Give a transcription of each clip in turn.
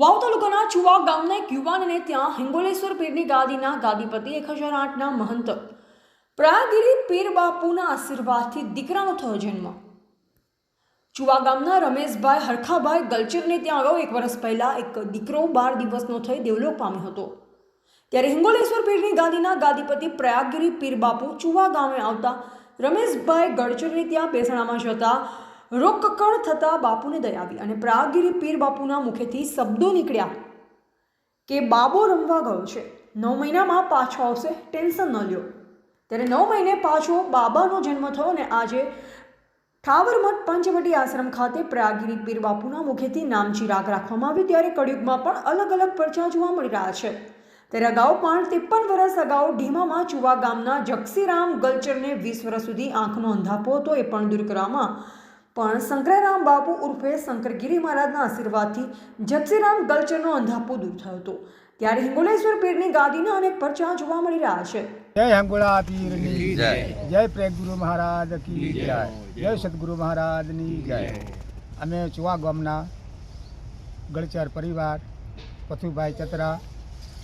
વાવ તાલુકાના ચુવા ગામના એક યુવાનને ત્યાં હિંગોલેશ્વર પીરની ગાદીના ગાદીપતિ 1008ના મહંત પ્રાગીરી પીર બાપુના આશીર્વાદથી દીકરાનો થયો જન્મ। ચુવા ગામના રમેશભાઈ હરખાભાઈ ગલચરને ત્યાં અગાઉ 1 વર્ષ પહેલા એક દીકરો 12 દિવસનો થઈ દેવલોક પામ્યો હતો। ત્યારે હિંગોલેશ્વર પીરની ગાદીના ગાદીપતિ પ્રયાગગીરી પીર બાપુ ચુવા ગામે આવતા રમેશભાઈ ગળચરને ત્યાં બેસણામાં જતા રોકકળ થતા બાપુને દયા આવી અને પ્રયાગગીરી પીર બાપુના મુખેથી શબ્દો નીકળ્યા કે બાબો રમવા ગયો છે, 9 મહિનામાં પાછો આવશે, ટેન્શન ન લ્યો। ત્યારે 9 મહિને પાછો બાબાનો જન્મ થયો અને આજે ઠાવરમઠ પંચવટી આશ્રમ ખાતે પ્રયાગગીરી પીર બાપુના મુખેથી નામ ચિરાગ રાખવામાં આવ્યું। ત્યારે કળિયુગમાં પણ અલગ અલગ પરચા જોવા મળી રહ્યા છે। ત્યારે અગાઉ પણ 53 વર્ષ અગાઉ ઢીમામાં ચુવા ગામના જગસીરામ ગલચરને 20 વર્ષ સુધી આંખનો અંધાપો હતો, એ પણ દૂર કરવામાં પણ શંકરારામ બાપુ ઉર્ફે શંકરગીરી મહારાજના આશીર્વાદથી જગસીરામ ગલચરનો અંધાપો દૂર થયો હતો। ત્યારે હિંગોલેશ્વર પીરની ગાદીના અનેક પરચા જોવા મળી રહ્યા છે। जय हिंगोला पीरनी जय, जय प्रेम गुरु महाराज की जय, जय सतगुरु महाराजनी जय। अमे चुवा गामना गलचर परिवार पथुभाई चतरा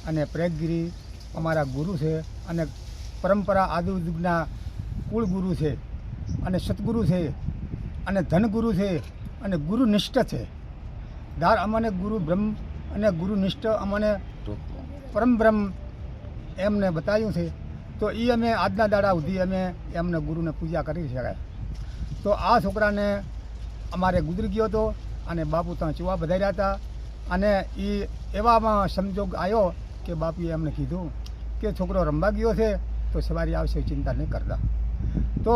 અને પ્રેગગીરી અમારા ગુરુ છે અને પરંપરા આદિયુગના કુળ ગુરુ છે અને સતગુરુ છે અને ધનગુરુ છે અને ગુરુનિષ્ઠ છે। દાર અમને ગુરુ બ્રહ્મ અને ગુરુનિષ્ઠ અમને પરમ બ્રહ્મ એમને બતાવ્યું છે, તો એ અમે આજના દાડા સુધી અમે એમને ગુરુને પૂજા કરી શકાય। તો આ છોકરાને અમારે ગુજરી ગયો હતો અને બાપુ ત્યાં ચુવા વધાર્યા હતા અને એ એવામાં સંજોગ આવ્યો કે બાપુએ એમને કીધું કે છોકરો રમવા ગયો છે તો સવારે આવશે, ચિંતા નહીં કરતા। તો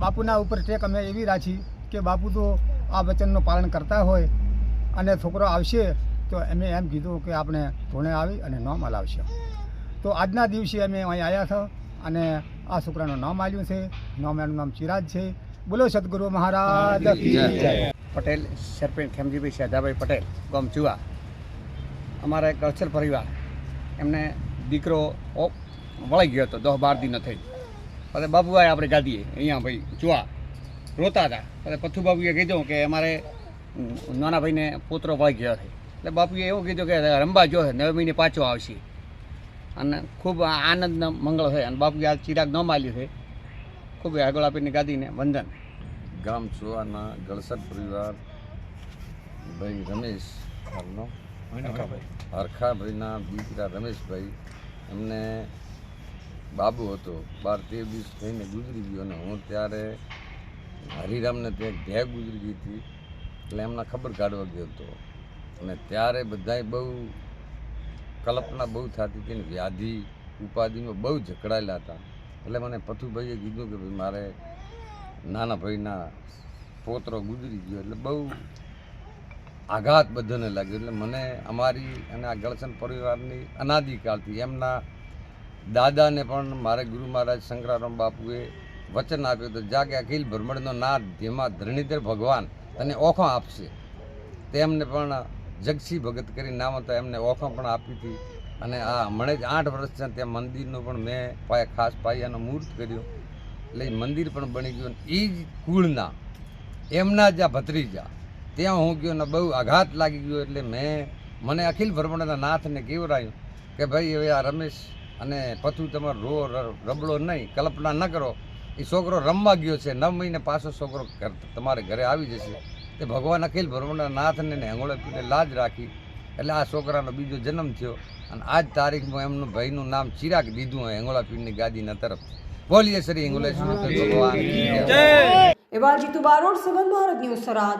બાપુના ઉપર ટેક અમે એવી રાખી કે બાપુ તો આ વચનનું પાલન કરતા હોય અને છોકરો આવશે તો અમે એમ કીધું કે આપણે ધોણે આવી અને નામ હલાવશે। તો આજના દિવસે અમે અહીં આવ્યા છો અને આ છોકરાનું નામ આવ્યું છે, એનું નામ ચિરાગ છે। બોલો સદગુરુ મહારાજ કી જય। પટેલ સરપંચ ખેમજીભાઈ શાદાભાઈ પટેલ ગામ ચુવા, અમારા એક ગળચર પરિવાર એમને દીકરો વળી ગયો હતો 10-12 દિન થઈ। પછી બાબુભાઈ આપણે ગાદીએ અહીંયા ભાઈ ચુવા રોતા હતા। પછી પથ્થુ બાબુએ કીધું કે અમારે નાના ભાઈને પોતરો વળી ગયો છે, એટલે બાપુએ એવું કીધું કે રમવા જો 9 મહિને પાછો આવશે અને ખૂબ આનંદ મંગળ છે। અને બાપુએ આ ચિરાગ ન માલ્યું છે। ખૂબ આગળ આપીને ગાદીને વંદન। ગામ ચુવાના ગળસર પરિવાર ભાઈ રમેશ હરખાભાઈના દીકરા રમેશભાઈ, એમને બાબુ હતો 12-13 દિવસ થઈને ગુજરી ગયો અને હું ત્યારે હરિરામને ત્યાં ઘે ગુજરી ગઈ હતી, એટલે એમના ખબર કાઢવા ગયો હતો અને ત્યારે બધાએ બહુ કલ્પના બહુ થતી હતી ને વ્યાધિ ઉપાધિમાં બહુ ઝઘડાયેલા હતા। એટલે મને પથુભાઈએ કીધું કે ભાઈ મારે નાના ભાઈના પોતરો ગુજરી ગયો, એટલે બહુ આઘાત બધાને લાગ્યો। એટલે મને અમારી અને આ ગળચર પરિવારની અનાદિકાળથી એમના દાદાને પણ મારે ગુરુ મહારાજ શંકરારામ બાપુએ વચન આપ્યું હતું, જા કે અખિલ બ્રહ્માંડનો નાથ જેમાં ધરણીધર ભગવાન તને ઓખો આપશે। તેમને પણ જગસી ભગત કરી નામ હતા, એમને ઓખો પણ આપી હતી। અને આ હમણાં જ 8 વર્ષ છે ત્યાં મંદિરનું પણ મેં ખાસ પાયાનો મુહૂર્ત કર્યો, એટલે મંદિર પણ બની ગયું। એ જ કુળના એમના જ આ ભત્રીજા ત્યાં હું ગયો ને બહુ આઘાત લાગી ગયો। એટલે મને અખિલ બ્રહ્માંડના નાથને કેવરાયું કે ભાઈ હવે આ રમેશ અને પથુ તમારો રબડો નહીં, કલ્પના ન કરો, એ છોકરો રમવા ગયો છે, 9 મહિને પાછો છોકરો તમારે ઘરે આવી જશે। તે ભગવાન અખિલ બ્રહ્માંડના નાથને હેંગોળે પીને લાજ રાખી, એટલે આ છોકરાનો બીજો જન્મ થયો અને આજ તારીખમાં એમનું ભાઈનું નામ ચિરાગ દીધું હોય હેંગોળા પીરની ગાદીના તરફ। બોલીએ શ્રી હિંગોલેશ્વર ભગવાન એવા જીતુ બારોટ, સંબંધ ભારત ન્યૂઝ, સરાદ।